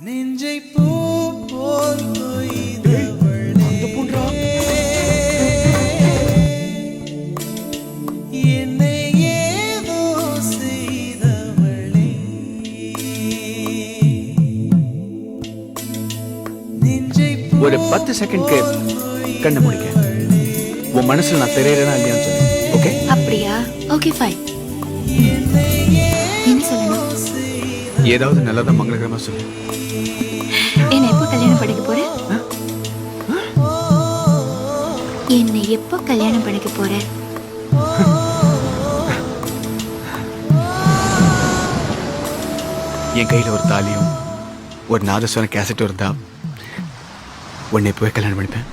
நெஞ்சை பூ போல் கொய்தவளே, என்னை ஏதோ செய்தவளே, நெஞ்சை ஒரு 10 செகண்ட்க்கு கண்ணை முடிக்க. உன் மனசுல நான் தெரியறேனா இல்லையான்னு சொல்லு. ஓகே? அப்படியா? Okay fine. என்ன சொல்லணும்? ஏதாவது நல்லதா மங்களகரமா சொல்லு. என்ன எப்போ கல்யாணம் பண்ணிக்க போற? என்னை எப்போ கல்யாணம் பண்ணிக்க போற? என் கையில ஒரு தாலியும் ஒரு நாதஸ்வரம் கேசட்டும் இருந்தா உன்னை போய் கல்யாணம் பண்ணிப்பேன்.